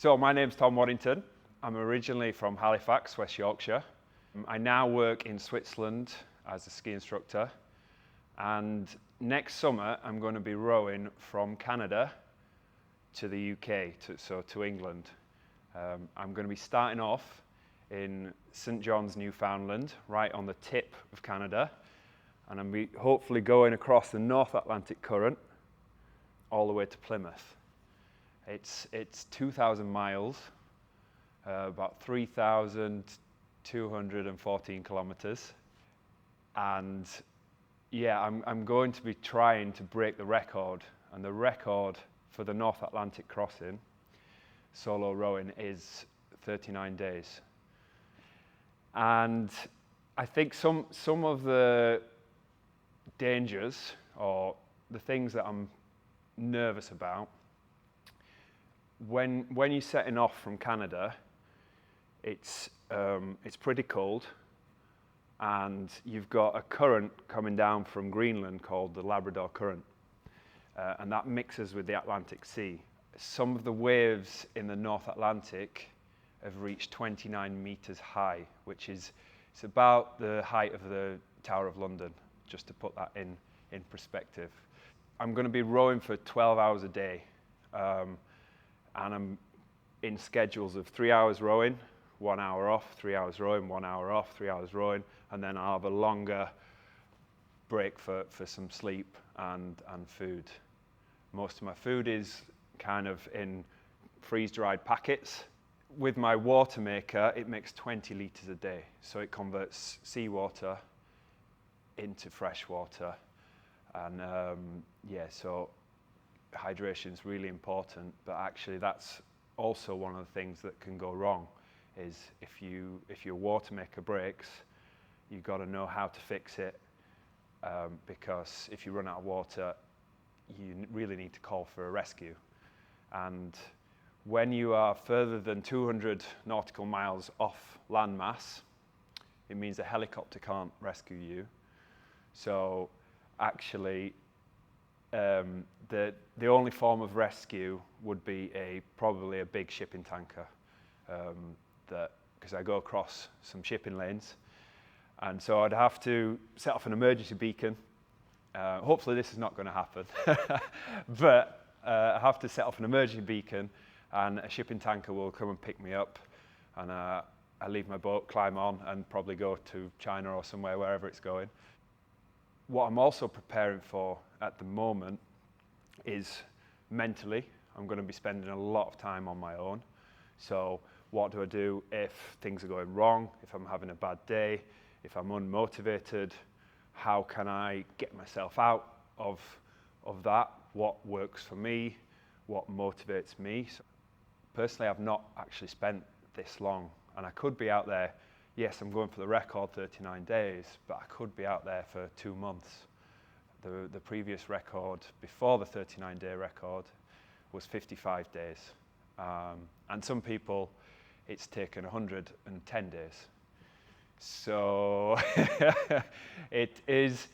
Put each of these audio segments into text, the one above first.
So my name's Tom Waddington. I'm originally from Halifax, West Yorkshire. I now work in Switzerland as a ski instructor, and next summer I'm going to be rowing from Canada to the UK, to England. I'm going to be starting off in St John's, Newfoundland, right on the tip of Canada, and I'm hopefully going across the North Atlantic Current all the way to Plymouth. It's 2,000 miles, about 3,214 kilometers, and yeah, I'm going to be trying to break the record, and the record for the North Atlantic crossing, solo rowing, is 39 days. And I think some of the dangers or the things that I'm nervous about, when you're setting off from Canada, it's pretty cold, and you've got a current coming down from Greenland called the Labrador Current, and that mixes with the Atlantic Sea. Some of the waves in the North Atlantic have reached 29 meters high, which is it's about the height of the Tower of London, just to put that in perspective. I'm going to be rowing for 12 hours a day, and I'm in schedules of 3 hours rowing, 1 hour off, 3 hours rowing, 1 hour off, 3 hours rowing, and then I'll have a longer break for some sleep and food. Most of my food is kind of in freeze-dried packets. With my water maker, it makes 20 litres a day, so it converts seawater into fresh water. And so hydration is really important, but actually that's also one of the things that can go wrong, is if your water maker breaks, you've got to know how to fix it, because if you run out of water, you really need to call for a rescue. And when you are further than 200 nautical miles off landmass, it means a helicopter can't rescue you. So actually, the only form of rescue would be probably a big shipping tanker, because I go across some shipping lanes, and so I'd have to set off an emergency beacon. Hopefully this is not going to happen, but I have to set off an emergency beacon, and a shipping tanker will come and pick me up, and I leave my boat, climb on, and probably go to China or somewhere, wherever it's going. What I'm also preparing for at the moment is mentally. I'm going to be spending a lot of time on my own. So what do I do if things are going wrong, if I'm having a bad day, if I'm unmotivated? How can I get myself out of that? What works for me? What motivates me? So personally, I've not actually spent this long, and I could be out there. Yes, I'm going for the record 39 days, but I could be out there for 2 months. The previous record before the 39-day record was 55 days. And some people, it's taken 110 days. So it's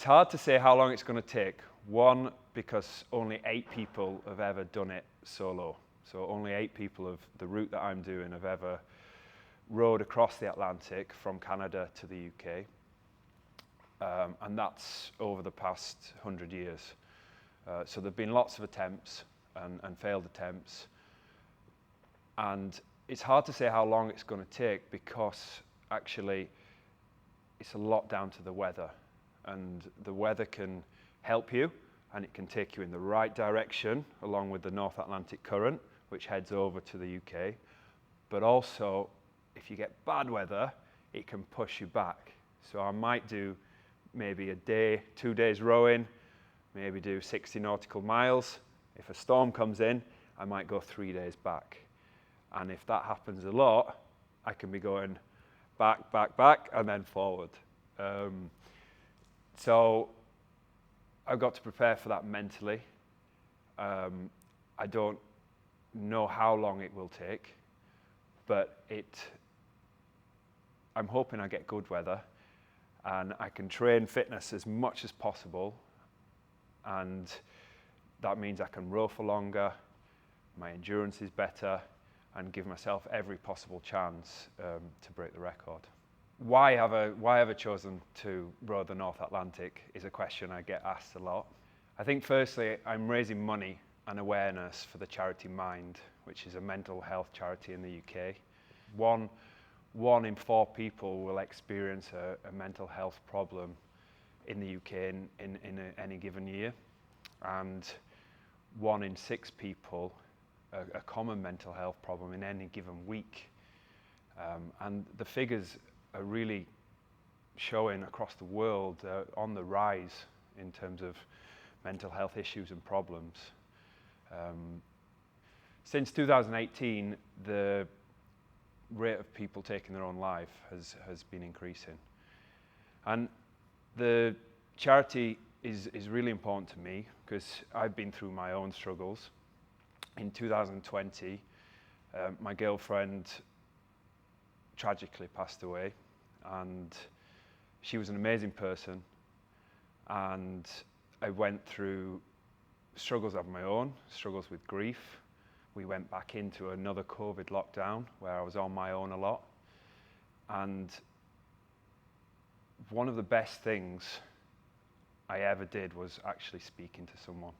hard to say how long it's going to take. One, because only 8 people have ever done it solo. So only 8 people of the route that I'm doing have ever rowed across the Atlantic from Canada to the UK, and that's over the past 100 years. So there have been lots of attempts and failed attempts, and it's hard to say how long it's going to take, because actually it's a lot down to the weather, and the weather can help you, and it can take you in the right direction along with the North Atlantic Current, which heads over to the UK, but also if you get bad weather, it can push you back. So I might do maybe a day, 2 days rowing, maybe do 60 nautical miles. If a storm comes in, I might go 3 days back. And if that happens a lot, I can be going back, and then forward. So I've got to prepare for that mentally. I don't know how long it will take, but I'm hoping I get good weather, and I can train fitness as much as possible, and that means I can row for longer, my endurance is better, and give myself every possible chance to break the record. Why have I chosen to row the North Atlantic is a question I get asked a lot. I think firstly, I'm raising money and awareness for the charity Mind, which is a mental health charity in the UK. One in 4 people will experience a mental health problem in the UK in any given year, and 1 in 6 people a common mental health problem in any given week. And the figures are really showing across the world on the rise in terms of mental health issues and problems. Since 2018, the rate of people taking their own life has been increasing. And the charity is really important to me because I've been through my own struggles. In 2020, my girlfriend tragically passed away, and she was an amazing person, and I went through struggles of my own, struggles with grief. We went back into another COVID lockdown where I was on my own a lot, and one of the best things I ever did was actually speaking to someone.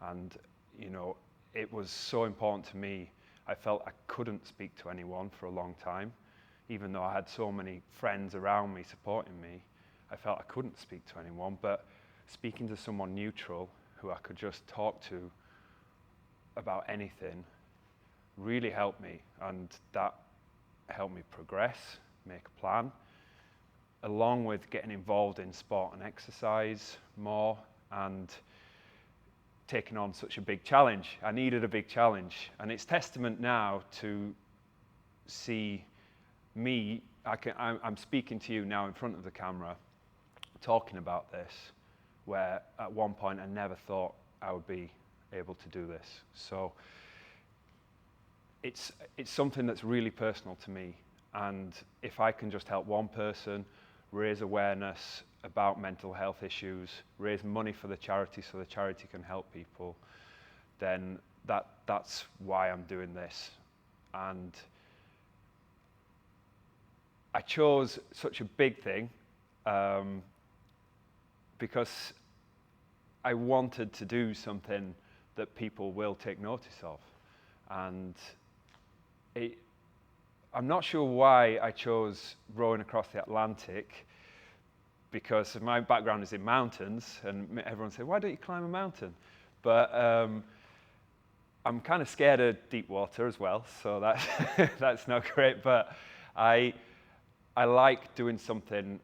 And you know, it was so important to me. I felt I couldn't speak to anyone for a long time. Even though I had so many friends around me supporting me, I felt I couldn't speak to anyone. But speaking to someone neutral who I could just talk to about anything really helped me, and that helped me progress, make a plan, along with getting involved in sport and exercise more and taking on such a big challenge. I needed a big challenge, and it's testament now to see me. I'm speaking to you now in front of the camera, talking about this, where at one point I never thought I would be able to do this. So it's something that's really personal to me, and if I can just help one person raise awareness about mental health issues, raise money for the charity so the charity can help people, then that's why I'm doing this. And I chose such a big thing because I wanted to do something that people will take notice of. And I'm not sure why I chose rowing across the Atlantic, because my background is in mountains, and everyone said, why don't you climb a mountain? But I'm kind of scared of deep water as well, so that's not great. But I like doing something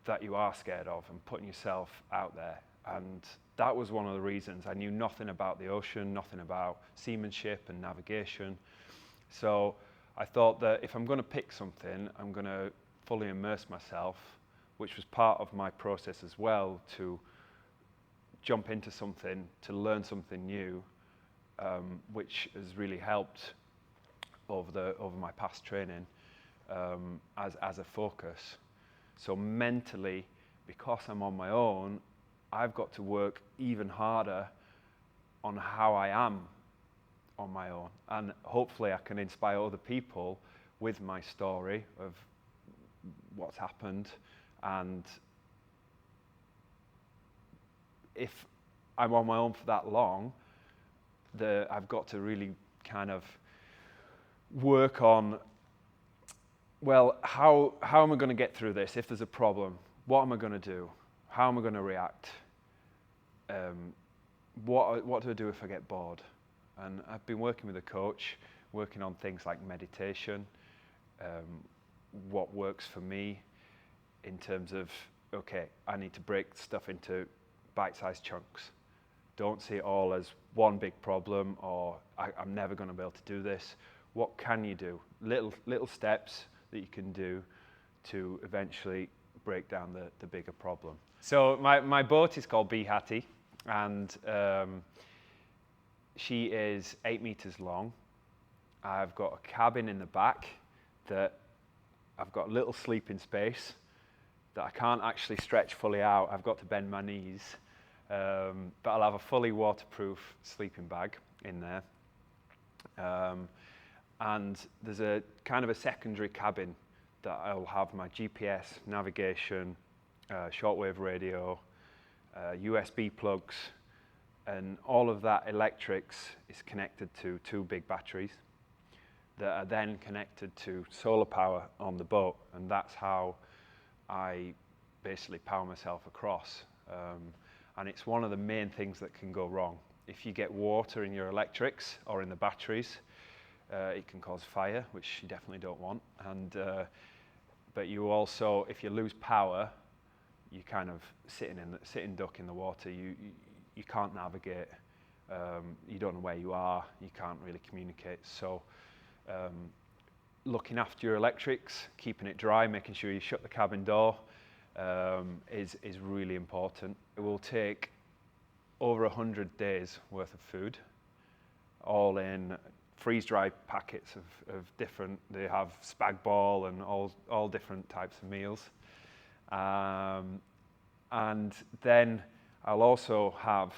that you are scared of and putting yourself out there. And that was one of the reasons. I knew nothing about the ocean, nothing about seamanship and navigation. So I thought that if I'm going to pick something, I'm going to fully immerse myself, which was part of my process as well, to jump into something, to learn something new, which has really helped over my past training as a focus. So mentally, because I'm on my own, I've got to work even harder on how I am on my own, and hopefully I can inspire other people with my story of what's happened. And if I'm on my own for that long, I've got to really kind of work on, well, how am I going to get through this? If there's a problem, what am I going to do? How am I going to react? What do I do if I get bored? And I've been working with a coach, working on things like meditation, what works for me in terms of, okay, I need to break stuff into bite-sized chunks. Don't see it all as one big problem, or I'm never going to be able to do this. What can you do? Little steps that you can do to eventually break down the bigger problem. So my boat is called Be Hattie, and she is 8 meters long. I've got a cabin in the back that I've got a little sleeping space that I can't actually stretch fully out. I've got to bend my knees, but I'll have a fully waterproof sleeping bag in there. And there's a kind of a secondary cabin that I'll have my GPS, navigation, shortwave radio, USB plugs, and all of that electrics is connected to 2 big batteries that are then connected to solar power on the boat, and that's how I basically power myself across. And it's one of the main things that can go wrong. If you get water in your electrics or in the batteries, it can cause fire, which you definitely don't want. And but you also, if you lose power, you kind of sitting duck in the water. You can't navigate. You don't know where you are. You can't really communicate. So looking after your electrics, keeping it dry, making sure you shut the cabin door is really important. It will take over 100 days worth of food, all in freeze-dried packets of different. They have spag bol and all different types of meals. And then I'll also have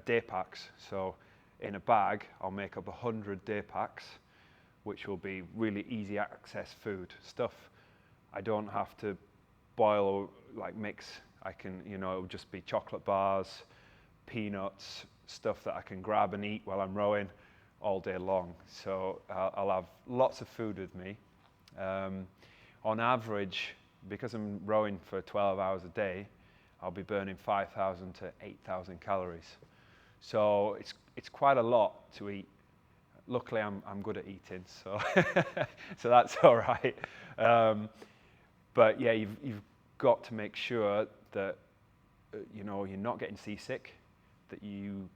day packs. So in a bag, I'll make up 100 day packs, which will be really easy access food stuff. I don't have to boil or like mix. I can, it'll just be chocolate bars, peanuts, stuff that I can grab and eat while I'm rowing all day long. So I'll have lots of food with me. On average, because I'm rowing for 12 hours a day, I'll be burning 5,000 to 8,000 calories. So it's quite a lot to eat. Luckily, I'm good at eating, so so that's all right. But yeah, you've got to make sure that you're not getting seasick, that you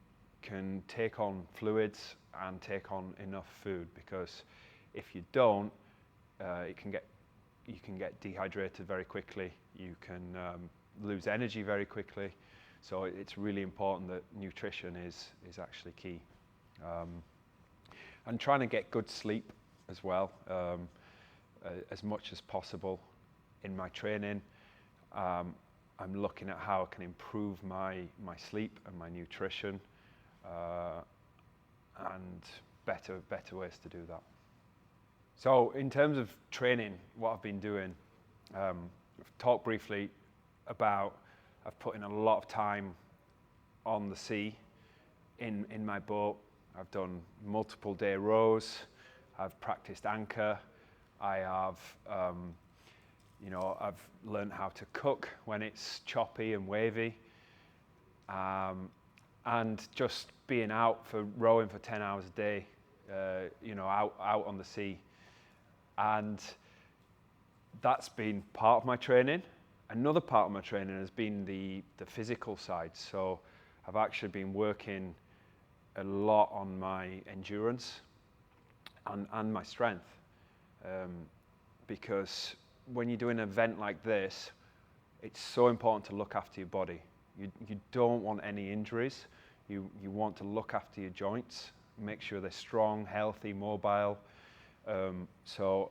can take on fluids and take on enough food, because if you don't, you can get dehydrated very quickly. You can lose energy very quickly. So it's really important that nutrition is actually key. And trying to get good sleep as well, as much as possible in my training. I'm looking at how I can improve my sleep and my nutrition, and better ways to do that. So in terms of training, what I've been doing, I've talked briefly about I've put in a lot of time on the sea in my boat. I've done multiple day rows. I've practiced anchor. I have, I've learned how to cook when it's choppy and wavy. And just being out for rowing for 10 hours a day, out on the sea. And that's been part of my training. Another part of my training has been the physical side. So I've actually been working a lot on my endurance and my strength, because when you do an event like this, it's so important to look after your body. You don't want any injuries. You want to look after your joints, make sure they're strong, healthy, mobile. So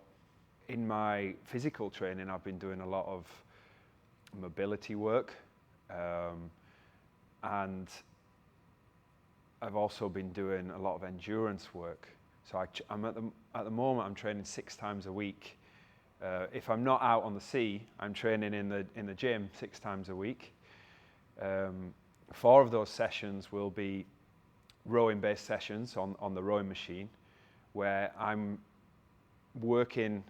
in my physical training, I've been doing a lot of mobility work, and I've also been doing a lot of endurance work. So I'm at the moment I'm training 6 times a week. If I'm not out on the sea, I'm training in the gym 6 times a week. 4 of those sessions will be rowing-based sessions on the rowing machine, where I'm working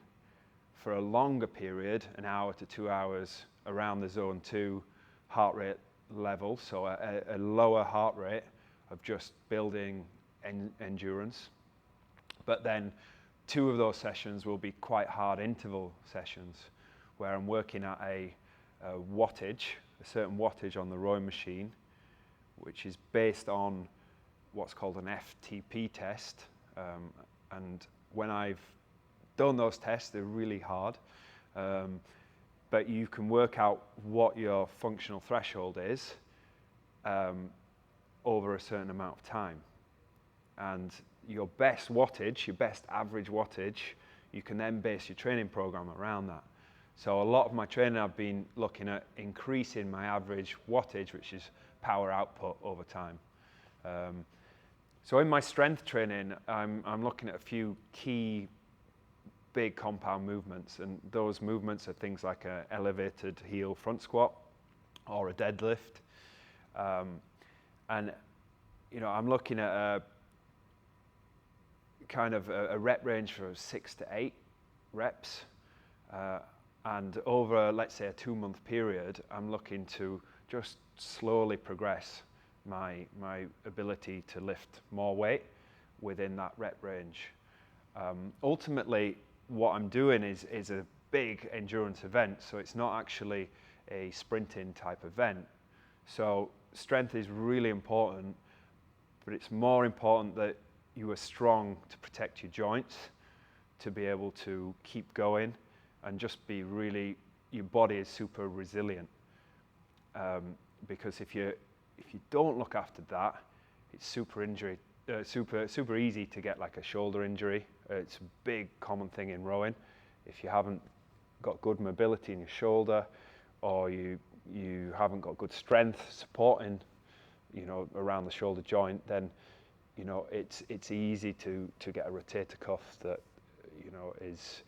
for a longer period, an hour to 2 hours, around the zone 2 heart rate level, so a lower heart rate of just building endurance. But then 2 of those sessions will be quite hard interval sessions, where I'm working at a certain wattage on the rowing machine, which is based on what's called an FTP test. And when I've done those tests, they're really hard. But you can work out what your functional threshold is over a certain amount of time. And your best wattage, your best average wattage, you can then base your training program around that. So a lot of my training, I've been looking at increasing my average wattage, which is power output over time. So in my strength training, I'm looking at a few key big compound movements, and those movements are things like an elevated heel front squat or a deadlift. And I'm looking at a kind of a rep range for 6 to 8 reps. And over, let's say, a 2-month period, I'm looking to just slowly progress my ability to lift more weight within that rep range. Ultimately, what I'm doing is a big endurance event, so it's not actually a sprinting type event. So strength is really important, but it's more important that you are strong to protect your joints, to be able to keep going, and just be really, your body is super resilient. Because if you don't look after that, it's super easy to get like a shoulder injury. It's a big common thing in rowing. If you haven't got good mobility in your shoulder, or you haven't got good strength supporting, around the shoulder joint, then it's easy to get a rotator cuff that is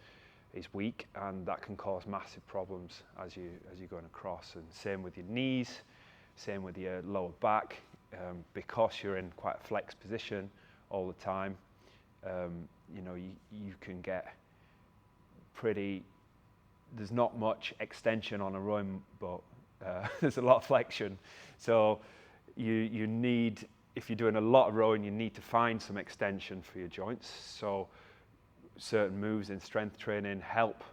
weak, and that can cause massive problems as you're going across. And same with your knees, same with your lower back, because you're in quite a flex position all the time. You can get there's not much extension on a rowing boat. There's a lot of flexion. So you need, if you're doing a lot of rowing, you need to find some extension for your joints. So certain moves in strength training help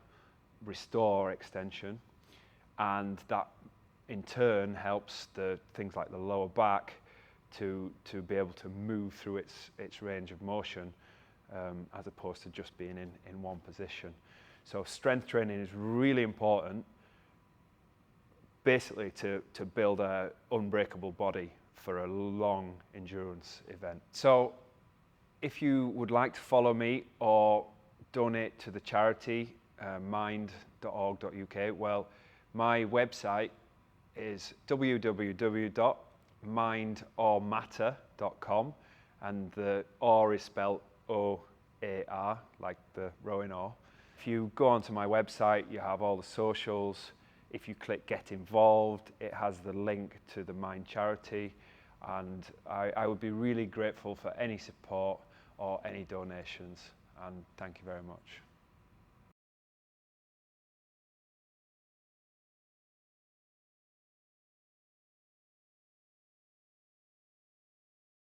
restore extension, and that in turn helps the things like the lower back to be able to move through its range of motion, as opposed to just being in one position. So strength training is really important, basically to build an unbreakable body for a long endurance event. So if you would like to follow me or donate to the charity mind.org.uk, well, my website is www.mindormatter.com, and the OR is spelled O-A-R, like the rowing oar. If you go onto my website, you have all the socials. If you click Get Involved, it has the link to the Mind charity, and I would be really grateful for any support or any donations, and thank you very much.